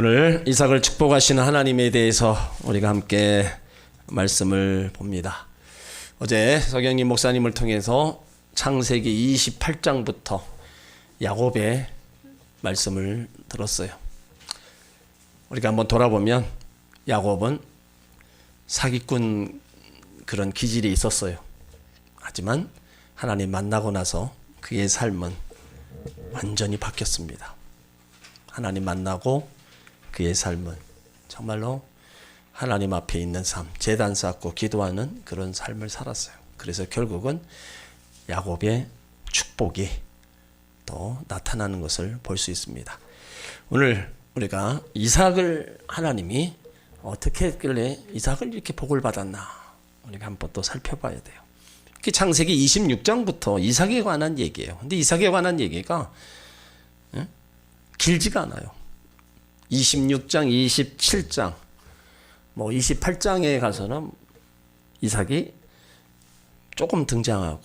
오늘 이삭을 축복하시는 하나님에 대해서 우리가 함께 말씀을 봅니다. 어제 서경림 목사님을 통해서 창세기 28장부터 야곱의 말씀을 들었어요. 우리가 한번 돌아보면 야곱은 사기꾼 그런 기질이 있었어요. 하지만 하나님 만나고 나서 그의 삶은 완전히 바뀌었습니다. 하나님 만나고 그의 삶은 정말로 하나님 앞에 있는 삶, 제단 쌓고 기도하는 그런 삶을 살았어요. 그래서 결국은 야곱의 축복이 또 나타나는 것을 볼 수 있습니다. 오늘 우리가 이삭을 하나님이 어떻게 했길래 이삭을 이렇게 복을 받았나 우리가 한번 또 살펴봐야 돼요. 창세기 26장부터 이삭에 관한 얘기예요. 근데 이삭에 관한 얘기가 길지가 않아요. 26장, 27장, 28장에 가서는 이삭이 조금 등장하고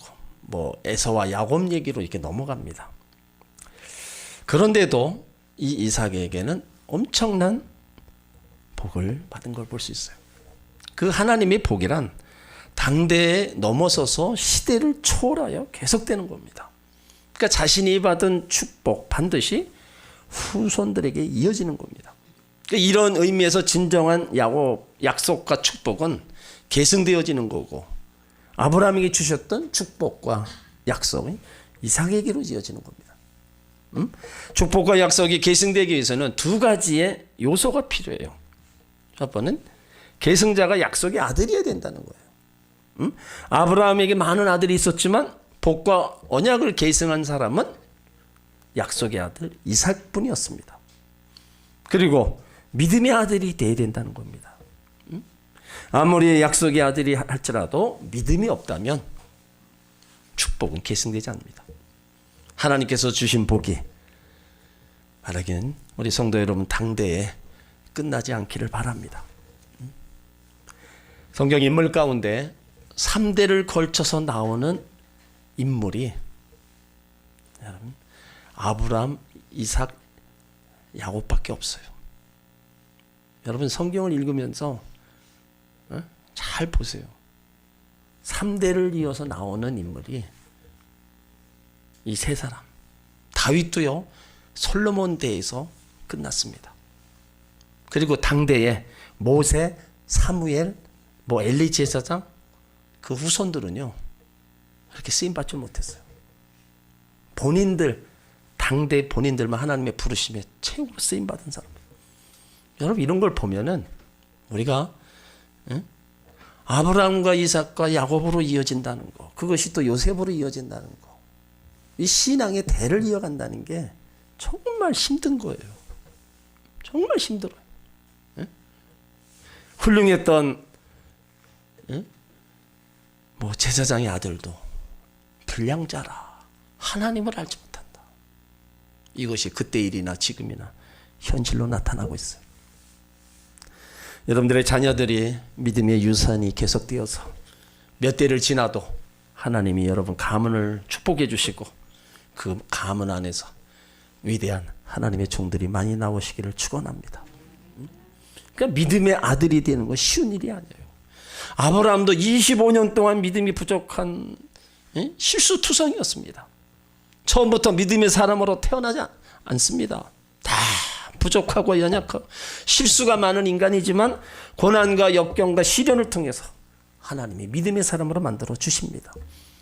에서와 야곱 얘기로 이렇게 넘어갑니다. 그런데도 이 이삭에게는 엄청난 복을 받은 걸 볼 수 있어요. 그 하나님의 복이란 당대에 넘어서서 시대를 초월하여 계속되는 겁니다. 그러니까 자신이 받은 축복 반드시 후손들에게 이어지는 겁니다. 그러니까 이런 의미에서 진정한 야곱 약속과 축복은 계승되어지는 거고, 아브라함에게 주셨던 축복과 약속이 이삭에게로 이어지는 겁니다. 축복과 약속이 계승되기 위해서는 두 가지의 요소가 필요해요. 첫 번은 계승자가 약속의 아들이어야 된다는 거예요. 아브라함에게 많은 아들이 있었지만 복과 언약을 계승한 사람은 약속의 아들 이삭뿐이었습니다. 그리고 믿음의 아들이 되어야 된다는 겁니다. 아무리 약속의 아들이 할지라도 믿음이 없다면 축복은 계승되지 않습니다. 하나님께서 주신 복이 바라기는 우리 성도 여러분 당대에 끝나지 않기를 바랍니다. 성경 인물 가운데 3대를 걸쳐서 나오는 인물이 여러분 아브라함, 이삭, 야곱밖에 없어요. 여러분 성경을 읽으면서 잘 보세요. 3대를 이어서 나오는 인물이 이 세 사람. 다윗도요 솔로몬 대에서 끝났습니다. 그리고 당대에 모세, 사무엘, 엘리 제사장 그 후손들은요 그렇게 쓰임받지 못했어요. 당대 본인들만 하나님의 부르심에 최고로 쓰임받은 사람. 여러분 이런 걸 보면은 우리가 아브라함과 이삭과 야곱으로 이어진다는 거, 그것이 또 요셉으로 이어진다는 거, 이 신앙의 대를 이어간다는 게 정말 힘든 거예요. 정말 힘들어요. 훌륭했던 제사장의 아들도 불량자라 하나님을 알지 못한다. 이것이 그때 일이나 지금이나 현실로 나타나고 있어요. 여러분들의 자녀들이 믿음의 유산이 계속되어서 몇 대를 지나도 하나님이 여러분 가문을 축복해 주시고 그 가문 안에서 위대한 하나님의 종들이 많이 나오시기를 축원합니다. 그러니까 믿음의 아들이 되는 건 쉬운 일이 아니에요. 아브라함도 25년 동안 믿음이 부족한 실수투성이었습니다. 처음부터 믿음의 사람으로 태어나지 않습니다. 다 부족하고 연약하고 실수가 많은 인간이지만 고난과 역경과 시련을 통해서 하나님이 믿음의 사람으로 만들어 주십니다.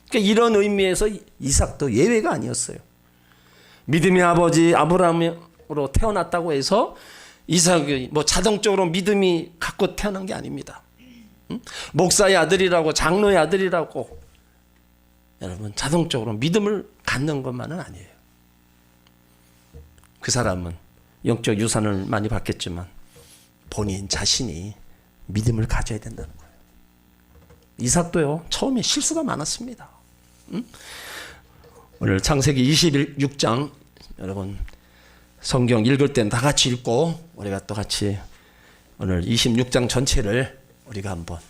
그러니까 이런 의미에서 이삭도 예외가 아니었어요. 믿음의 아버지 아브라함으로 태어났다고 해서 이삭이 자동적으로 믿음이 갖고 태어난 게 아닙니다. 목사의 아들이라고 장로의 아들이라고 여러분 자동적으로 믿음을 갖는 것만은 아니에요. 그 사람은 영적 유산을 많이 받겠지만 본인 자신이 믿음을 가져야 된다는 거예요. 이삭도요 처음에 실수가 많았습니다. 오늘 창세기 26장 여러분 성경 읽을 땐 다 같이 읽고 우리가 또 같이 오늘 26장 전체를 우리가 한번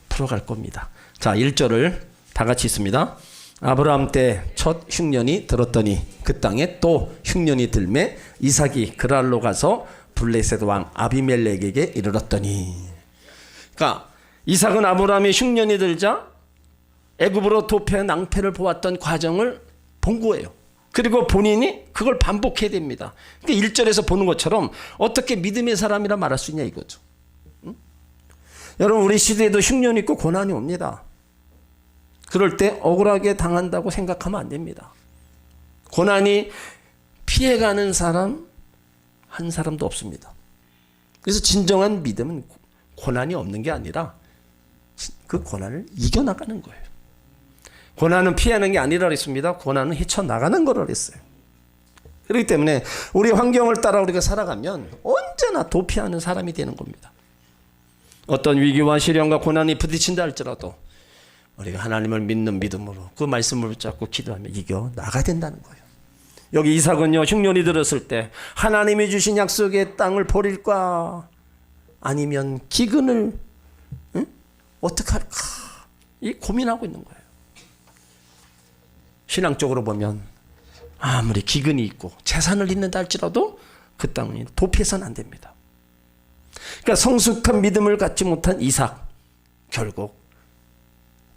풀어갈 겁니다. 자 1절을 다 같이 있습니다. 아브라함 때 첫 흉년이 들었더니 그 땅에 또 흉년이 들매 이삭이 그랄로 가서 블레셋 왕 아비멜렉에게 이르렀더니. 그러니까 이삭은 아브라함이 흉년이 들자 애굽으로 도피해 낭패를 보았던 과정을 본 거예요. 그리고 본인이 그걸 반복해야 됩니다. 그러니까 1절에서 보는 것처럼 어떻게 믿음의 사람이라 말할 수 있냐 이거죠. 응? 여러분, 우리 시대에도 흉년이 있고 고난이 옵니다. 그럴 때 억울하게 당한다고 생각하면 안 됩니다. 고난이 피해가는 사람 한 사람도 없습니다. 그래서 진정한 믿음은 고난이 없는 게 아니라 그 고난을 이겨나가는 거예요. 고난은 피하는 게 아니라 그랬습니다. 고난은 헤쳐나가는 거라 그랬어요. 그렇기 때문에 우리 환경을 따라 우리가 살아가면 언제나 도피하는 사람이 되는 겁니다. 어떤 위기와 시련과 고난이 부딪힌다 할지라도 우리가 하나님을 믿는 믿음으로 그 말씀을 붙잡고 기도하며 이겨나가야 된다는 거예요. 여기 이삭은요, 흉년이 들었을 때 하나님이 주신 약속의 땅을 버릴까 아니면 기근을 어떻게 할까 이 고민하고 있는 거예요. 신앙적으로 보면 아무리 기근이 있고 재산을 잃는다 할지라도 그 땅은 도피해서는 안 됩니다. 그러니까 성숙한 믿음을 갖지 못한 이삭, 결국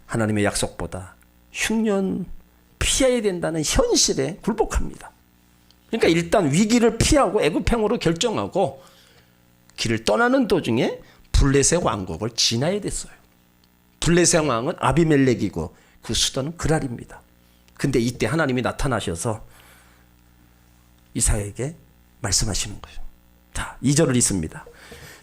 하나님의 약속보다 흉년 피해야 된다는 현실에 굴복합니다. 그러니까 일단 위기를 피하고 애굽행으로 결정하고 길을 떠나는 도중에 블레셋 왕국을 지나야 됐어요. 블레셋 왕은 아비멜렉이고 그 수도는 그랄입니다. 근데 이때 하나님이 나타나셔서 이삭에게 말씀하시는 거예요. 자, 2절을 읽습니다.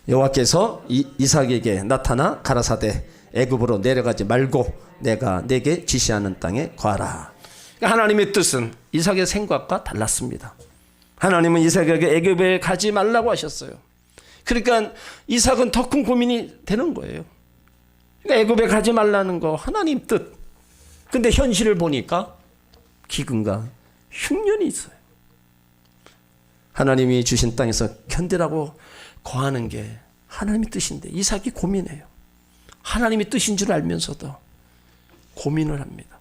여호와께서 이삭에게 나타나 가라사대 애굽으로 내려가지 말고 내가 내게 지시하는 땅에 거하라. 그러니까 하나님의 뜻은 이삭의 생각과 달랐습니다. 하나님은 이삭에게 애굽에 가지 말라고 하셨어요. 그러니까 이삭은 더 큰 고민이 되는 거예요. 그러니까 애굽에 가지 말라는 거 하나님 뜻. 근데 현실을 보니까 기근과 흉년이 있어요. 하나님이 주신 땅에서 견디라고 거하는 게 하나님의 뜻인데 이삭이 고민해요. 하나님의 뜻인 줄 알면서도 고민을 합니다.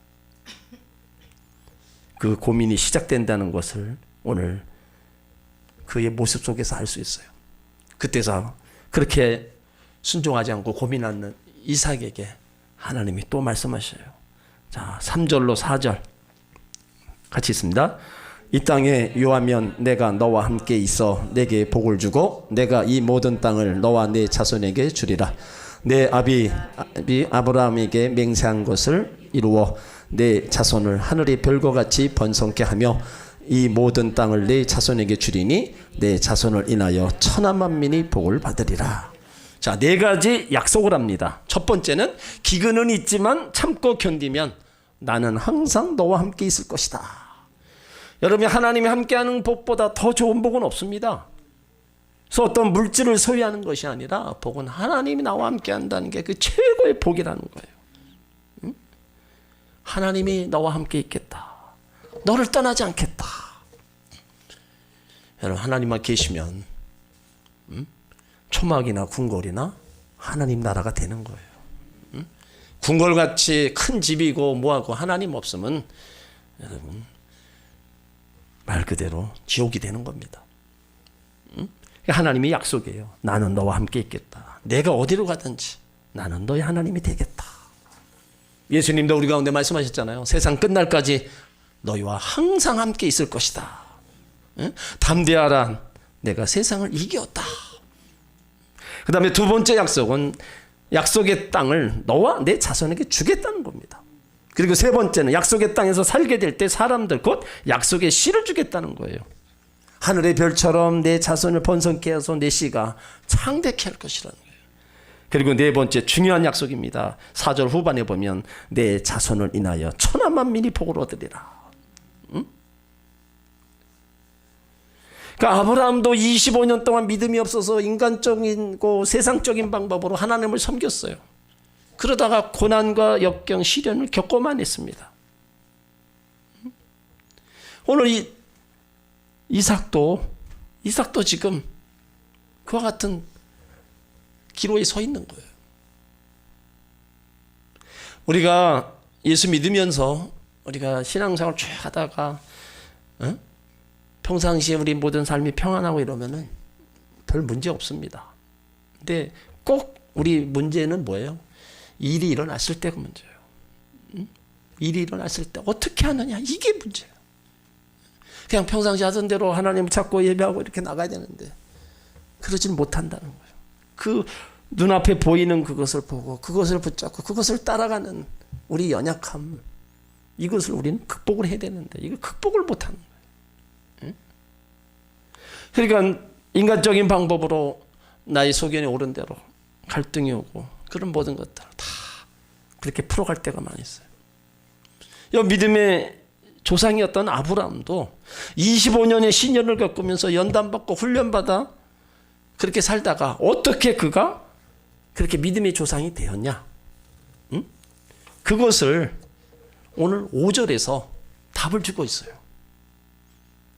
그 고민이 시작된다는 것을 오늘 그의 모습 속에서 알 수 있어요. 그때서 그렇게 순종하지 않고 고민하는 이삭에게 하나님이 또 말씀하셔요. 자, 3절로 4절 같이 있습니다. 이 땅에 요하면 내가 너와 함께 있어 내게 복을 주고 내가 이 모든 땅을 너와 내 자손에게 주리라. 내 아비 아브라함에게 맹세한 것을 이루어 내 자손을 하늘의 별과 같이 번성케 하며 이 모든 땅을 내 자손에게 주리니 내 자손을 인하여 천하 만민이 복을 받으리라. 자, 4가지 약속을 합니다. 첫 번째는 기근은 있지만 참고 견디면 나는 항상 너와 함께 있을 것이다. 여러분, 하나님이 함께하는 복보다 더 좋은 복은 없습니다. 그래서 어떤 물질을 소유하는 것이 아니라 복은 하나님이 나와 함께한다는 게 그 최고의 복이라는 거예요. 응? 하나님이 너와 함께 있겠다. 너를 떠나지 않겠다. 여러분, 하나님만 계시면 초막이나 궁궐이나 하나님 나라가 되는 거예요. 궁궐같이 큰 집이고 뭐하고 하나님 없으면 여러분 말 그대로 지옥이 되는 겁니다. 하나님의 약속이에요. 나는 너와 함께 있겠다. 내가 어디로 가든지 나는 너의 하나님이 되겠다. 예수님도 우리 가운데 말씀하셨잖아요. 세상 끝날까지 너희와 항상 함께 있을 것이다. 담대하라. 내가 세상을 이겼다. 그 다음에 두 번째 약속은 약속의 땅을 너와 내 자손에게 주겠다는 겁니다. 그리고 세 번째는 약속의 땅에서 살게 될 때 사람들 곧 약속의 씨를 주겠다는 거예요. 하늘의 별처럼 내 자손을 번성케 해서 내 씨가 창대케 할 것이라는 거예요. 그리고 네 번째 중요한 약속입니다. 4절 후반에 보면 내 자손을 인하여 천하 만민이 복을 얻으리라. 그러니까 아브라함도 25년 동안 믿음이 없어서 인간적인 세상적인 방법으로 하나님을 섬겼어요. 그러다가 고난과 역경, 시련을 겪고만 했습니다. 오늘 이삭도 지금 그와 같은 기로에 서 있는 거예요. 우리가 예수 믿으면서 우리가 신앙생활 쭉 하다가 평상시에 우리 모든 삶이 평안하고 이러면은 별 문제 없습니다. 근데 꼭 우리 문제는 뭐예요? 일이 일어났을 때가 문제예요. 일이 일어났을 때 어떻게 하느냐, 이게 문제예요. 그냥 평상시 하던 대로 하나님을 찾고 예배하고 이렇게 나가야 되는데 그러지는 못한다는 거예요. 그 눈앞에 보이는 그것을 보고 그것을 붙잡고 그것을 따라가는 우리 연약함, 이것을 우리는 극복을 해야 되는데 이거 극복을 못하는 거예요. 그러니까 인간적인 방법으로 나의 소견이 옳은 대로 갈등이 오고 그런 모든 것들을 다 그렇게 풀어갈 때가 많이 있어요. 이 믿음의 조상이었던 아브라함도 25년의 시련을 겪으면서 연단받고 훈련받아 그렇게 살다가 어떻게 그가 그렇게 믿음의 조상이 되었냐? 그것을 오늘 5절에서 답을 주고 있어요.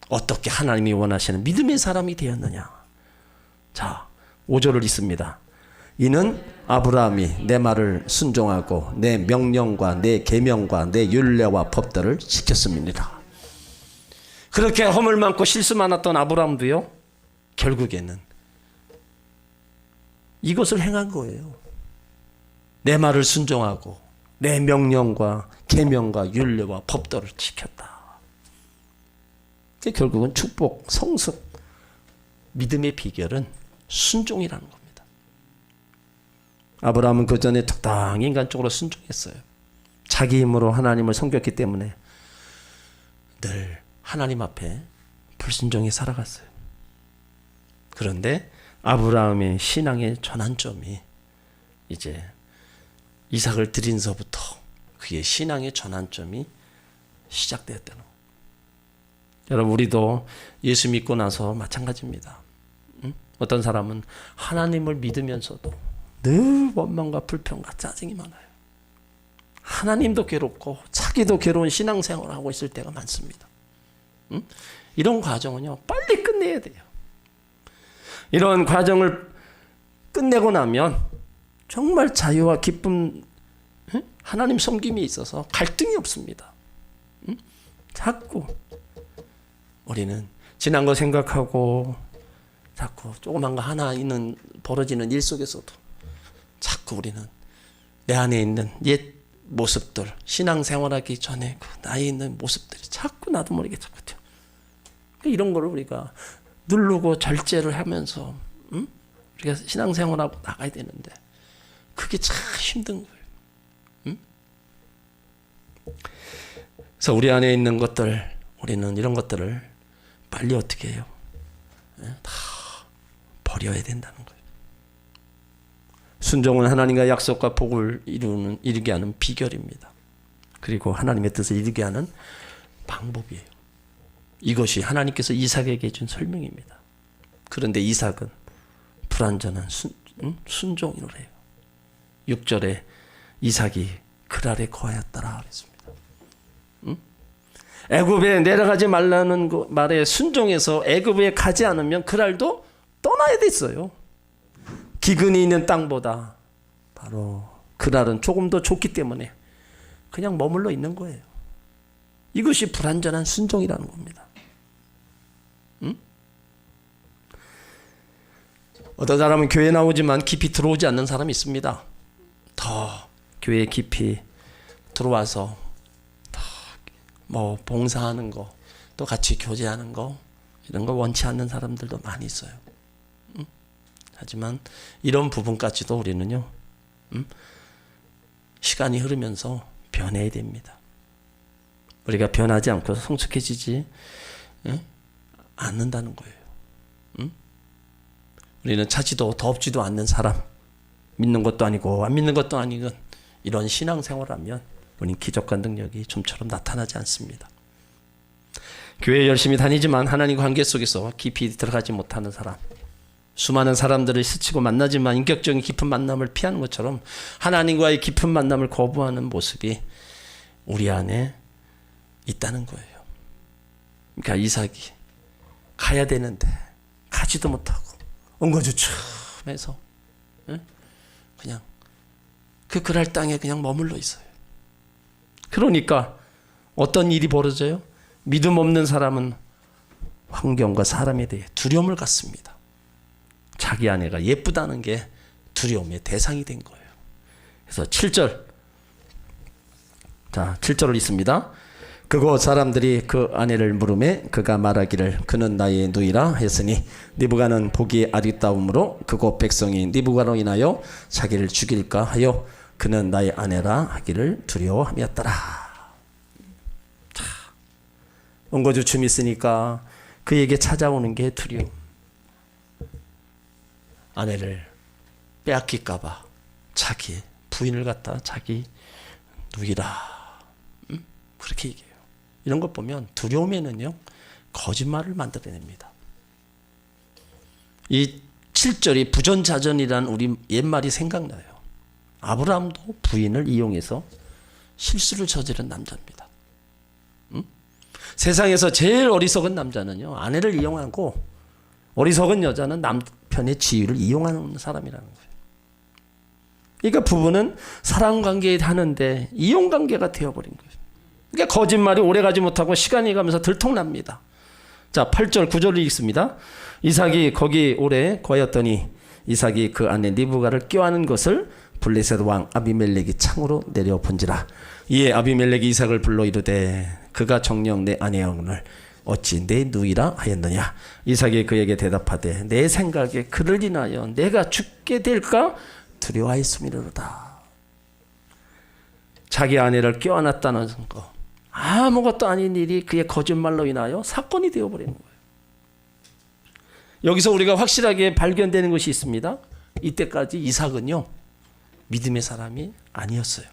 어떻게 하나님이 원하시는 믿음의 사람이 되었느냐? 자, 5절을 읽습니다. 이는 아브라함이 내 말을 순종하고 내 명령과 내 계명과 내 율례와 법들을 지켰음이니라. 그렇게 허물 많고 실수 많았던 아브라함도요, 결국에는 이것을 행한 거예요. 내 말을 순종하고 내 명령과 계명과 율례와 법도를 지켰다. 결국은 축복, 성숙, 믿음의 비결은 순종이라는 겁니다. 아브라함은 그 전에 적당히 인간적으로 순종했어요. 자기 힘으로 하나님을 섬겼기 때문에 늘 하나님 앞에 불순종히 살아갔어요. 그런데 아브라함의 신앙의 전환점이 이제 이삭을 드린서부터 그의 신앙의 전환점이 시작되었다는 거예요. 여러분, 우리도 예수 믿고 나서 마찬가지입니다. 어떤 사람은 하나님을 믿으면서도 늘 원망과 불평과 짜증이 많아요. 하나님도 괴롭고 자기도 괴로운 신앙생활을 하고 있을 때가 많습니다. 이런 과정은요, 빨리 끝내야 돼요. 이런 과정을 끝내고 나면 정말 자유와 기쁨, 하나님 섬김이 있어서 갈등이 없습니다. 자꾸 우리는 지난 거 생각하고 자꾸 조그만 거 하나 있는 벌어지는 일 속에서도 자꾸 우리는 내 안에 있는 옛 모습들, 신앙생활하기 전에 그 나에 있는 모습들이 자꾸 나도 모르게 자꾸 튀어. 이런 거를 우리가 누르고 절제를 하면서 우리가 신앙생활하고 나가야 되는데 그게 참 힘든 거예요. 그래서 우리 안에 있는 것들, 우리는 이런 것들을 빨리 어떻게 해요? 다 버려야 된다는 거예요. 순종은 하나님과 약속과 복을 이루게 하는 비결입니다. 그리고 하나님의 뜻을 이루게 하는 방법이에요. 이것이 하나님께서 이삭에게 준 설명입니다. 그런데 이삭은 불완전한 순종으로 해요. 6절에 이삭이 그랄에 거하였더라 그랬습니다. 애굽에 내려가지 말라는 그 말에 순종해서 애굽에 가지 않으면 그랄도 떠나야 됐어요. 기근이 있는 땅보다 바로 그랄은 조금 더 좋기 때문에 그냥 머물러 있는 거예요. 이것이 불완전한 순종이라는 겁니다. 어떤 사람은 교회 나오지만 깊이 들어오지 않는 사람이 있습니다. 더 교회에 깊이 들어와서 뭐 봉사하는 거, 또 같이 교제하는 거, 이런 거 원치 않는 사람들도 많이 있어요. 하지만 이런 부분까지도 우리는요, 시간이 흐르면서 변해야 됩니다. 우리가 변하지 않고 성숙해지지 않는다는 거예요. 우리는 차지도 덥지도 않는 사람, 믿는 것도 아니고 안 믿는 것도 아니건 이런 신앙생활하면 우리는 기적과 능력이 좀처럼 나타나지 않습니다. 교회 열심히 다니지만 하나님 관계 속에서 깊이 들어가지 못하는 사람, 수많은 사람들을 스치고 만나지만 인격적인 깊은 만남을 피하는 것처럼 하나님과의 깊은 만남을 거부하는 모습이 우리 안에 있다는 거예요. 그러니까 이삭이 가야 되는데 가지도 못하고 엉거주춤해서 그냥 그 그랄 땅에 그냥 머물러 있어요. 그러니까 어떤 일이 벌어져요? 믿음 없는 사람은 환경과 사람에 대해 두려움을 갖습니다. 자기 아내가 예쁘다는 게 두려움의 대상이 된 거예요. 그래서 7절. 자, 7절을 읽습니다. 그곳 사람들이 그 아내를 물으매 그가 말하기를 그는 나의 누이라 했으니 느부갓은 보기에 아리따움으로 그곳 백성이 느부갓으로 인하여 자기를 죽일까 하여 그는 나의 아내라 하기를 두려워함이었더라. 자, 원고주춤이 있으니까 그에게 찾아오는 게 두려움. 아내를 빼앗길까 봐 자기 부인을 갖다 자기 누이라 그렇게 얘기해요. 이런 것 보면 두려움에는요 거짓말을 만들어냅니다. 이 7절이 부전자전이란 우리 옛말이 생각나요. 아브라함도 부인을 이용해서 실수를 저지른 남자입니다. 세상에서 제일 어리석은 남자는요 아내를 이용하고, 어리석은 여자는 남편의 지위를 이용하는 사람이라는 거예요. 그러니까 부부는 사랑관계에 하는데 이용관계가 되어버린 거예요. 그러니까 거짓말이 오래가지 못하고 시간이 가면서 들통납니다. 자, 8절 9절을 읽습니다. 이삭이 거기 오래 거하였더니 이삭이 그 아내 리브가를 껴안은 것을 블레셋 왕 아비멜렉이 창으로 내려본지라. 이에 아비멜렉이 이삭을 불러 이르되 그가 정녕 내 아내여를 어찌 내 누이라 하였느냐. 이삭이 그에게 대답하되 내 생각에 그를 인하여 내가 죽게 될까 두려워하였음이로다. 자기 아내를 껴안았다는 거, 아무것도 아닌 일이 그의 거짓말로 인하여 사건이 되어버리는 거예요. 여기서 우리가 확실하게 발견되는 것이 있습니다. 이때까지 이삭은요 믿음의 사람이 아니었어요.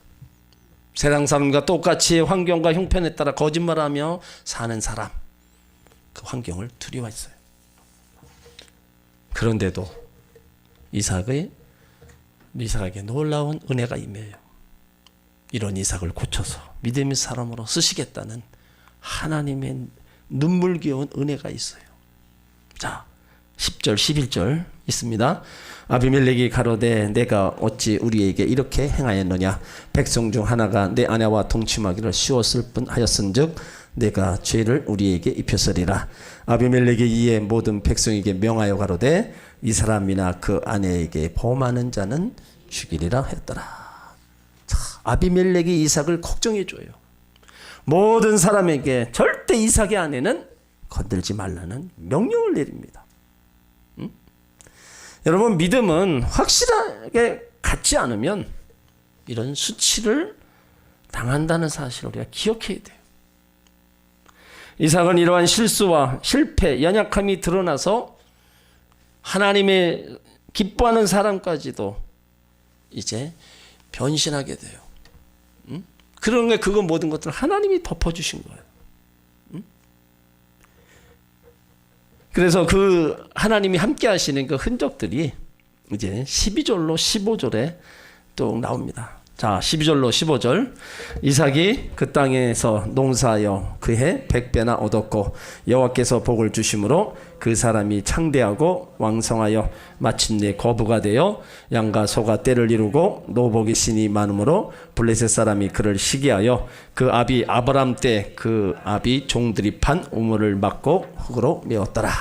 세상 사람과 똑같이 환경과 형편에 따라 거짓말하며 사는 사람, 그 환경을 두려워했어요. 그런데도 이삭에게 놀라운 은혜가 임해요. 이런 이삭을 고쳐서 믿음의 사람으로 쓰시겠다는 하나님의 눈물겨운 은혜가 있어요. 자, 10절 11절 있습니다. 아비멜렉이 가로되 내가 어찌 우리에게 이렇게 행하였느냐. 백성 중 하나가 내 아내와 동침하기를 쉬웠을 뿐 하였은즉 내가 죄를 우리에게 입혔으리라. 아비멜렉이 이에 모든 백성에게 명하여 가로되 이 사람이나 그 아내에게 범하는 자는 죽이리라 했더라. 자, 아비멜렉이 이삭을 걱정해 줘요. 모든 사람에게 절대 이삭의 아내는 건들지 말라는 명령을 내립니다. 여러분, 믿음은 확실하게 갖지 않으면 이런 수치를 당한다는 사실을 우리가 기억해야 돼요. 이삭은 이러한 실수와 실패, 연약함이 드러나서 하나님의 기뻐하는 사람까지도 이제 변신하게 돼요. 그런 게 그거 모든 것들 하나님이 덮어주신 거예요. 그래서 그 하나님이 함께 하시는 그 흔적들이 이제 12절로 15절에 또 나옵니다. 자, 12절로 15절. 이삭이 그 땅에서 농사하여 그해 100배나 얻었고 여호와께서 복을 주심으로 그 사람이 창대하고 왕성하여 마침내 거부가 되어 양과 소가 떼를 이루고 노복의 신이 많으므로 블레셋 사람이 그를 시기하여 그 아비 아브람 때 그 아비 종들이 판 우물을 막고 흙으로 메웠더라.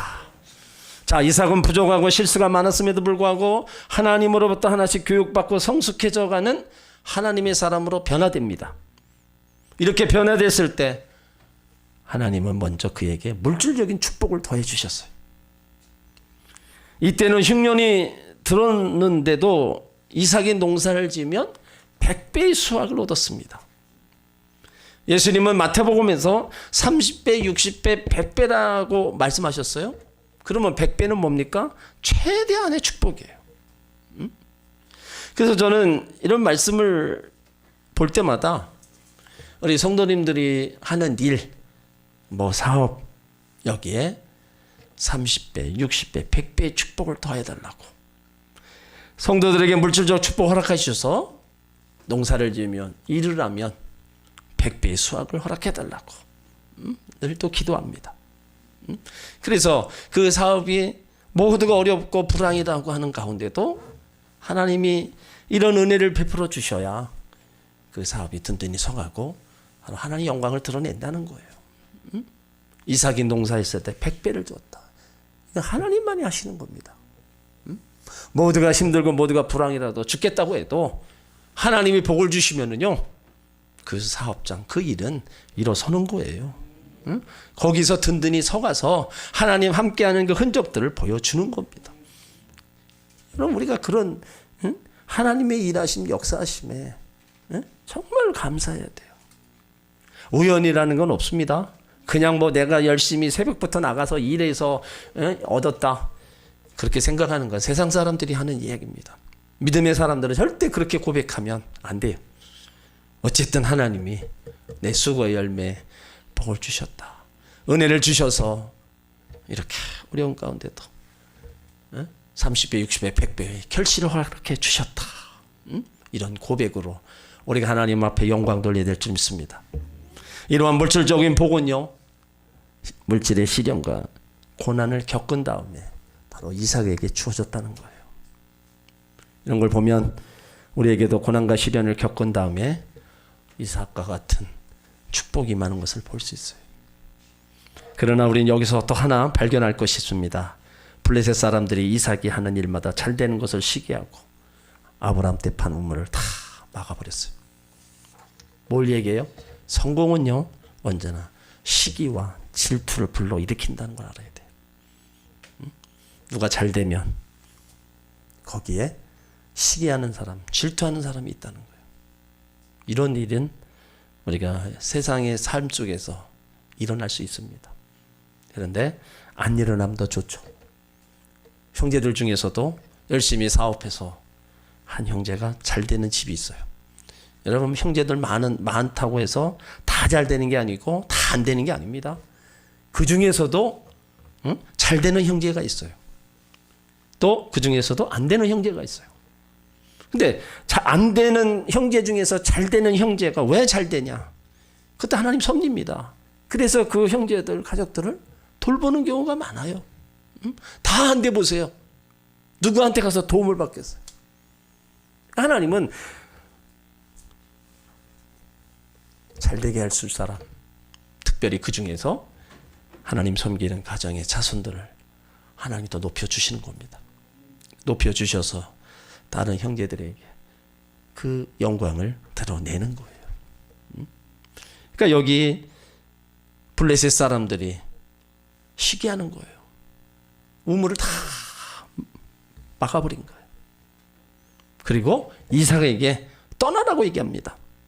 자, 이삭은 부족하고 실수가 많았음에도 불구하고 하나님으로부터 하나씩 교육받고 성숙해져가는 하나님의 사람으로 변화됩니다. 이렇게 변화됐을 때 하나님은 먼저 그에게 물질적인 축복을 더해 주셨어요. 이때는 흉년이 들었는데도 이삭이 농사를 지으면 100배의 수확을 얻었습니다. 예수님은 마태복음에서 30배, 60배, 100배라고 말씀하셨어요. 그러면 100배는 뭡니까? 최대한의 축복이에요. 그래서 저는 이런 말씀을 볼 때마다 우리 성도님들이 하는 일, 뭐 사업, 여기에 30배, 60배, 100배의 축복을 더해달라고, 성도들에게 물질적 축복 허락하셔서 농사를 지으면, 일을 하면 100배의 수확을 허락해달라고 늘 또 기도합니다. 그래서 그 사업이 모두가 어렵고 불황이라고 하는 가운데도 하나님이 이런 은혜를 베풀어 주셔야 그 사업이 든든히 서가고 하나님 영광을 드러낸다는 거예요. 이삭이 농사했을 때 100배를 줬다. 하나님만이 하시는 겁니다. 모두가 힘들고 모두가 불황이라도 죽겠다고 해도 하나님이 복을 주시면은요, 그 사업장, 그 일은 일어서는 거예요. 응? 거기서 든든히 서가서 하나님 함께하는 그 흔적들을 보여주는 겁니다. 그럼 우리가 그런 하나님의 일하심, 역사하심에 정말 감사해야 돼요. 우연이라는 건 없습니다. 그냥 뭐 내가 열심히 새벽부터 나가서 일해서 얻었다, 그렇게 생각하는 건 세상 사람들이 하는 이야기입니다. 믿음의 사람들은 절대 그렇게 고백하면 안 돼요. 어쨌든 하나님이 내 수고의 열매 복을 주셨다, 은혜를 주셔서 이렇게 어려운 가운데도 30배, 60배, 100배 결실을 허락해 주셨다, 이런 고백으로 우리가 하나님 앞에 영광 돌려야 될 줄 믿습니다. 이러한 물질적인 복은요, 물질의 시련과 고난을 겪은 다음에 바로 이삭에게 주어졌다는 거예요. 이런 걸 보면 우리에게도 고난과 시련을 겪은 다음에 이삭과 같은 축복이 많은 것을 볼 수 있어요. 그러나 우리는 여기서 또 하나 발견할 것이 있습니다. 블레셋 사람들이 이삭이 하는 일마다 잘 되는 것을 시기하고 아브라함 때 판 우물을 다 막아버렸어요. 뭘 얘기해요? 성공은요, 언제나 시기와 질투를 불러일으킨다는 걸 알아야 돼요. 누가 잘 되면 거기에 시기하는 사람, 질투하는 사람이 있다는 거예요. 이런 일은 우리가 세상의 삶 속에서 일어날 수 있습니다. 그런데 안 일어나면 더 좋죠. 형제들 중에서도 열심히 사업해서 한 형제가 잘 되는 집이 있어요. 여러분, 형제들 많다고 해서 다 잘 되는 게 아니고 다 안 되는 게 아닙니다. 그 중에서도 잘 되는 형제가 있어요. 또 그 중에서도 안 되는 형제가 있어요. 근데 안 되는 형제 중에서 잘 되는 형제가 왜 잘 되냐? 그때 하나님 섭리입니다. 그래서 그 형제들, 가족들을 돌보는 경우가 많아요. 다 안 돼 보세요. 누구한테 가서 도움을 받겠어요? 하나님은 잘 되게 할 사람, 특별히 그 중에서 하나님 섬기는 가정의 자손들을 하나님이 더 높여주시는 겁니다. 높여주셔서 다른 형제들에게 그 영광을 드러내는 거예요. 그러니까 여기 블레셋 사람들이 시기하는 거예요. 우물을 다 막아버린 거예요. 그리고 이삭에게 떠나라고 얘기합니다.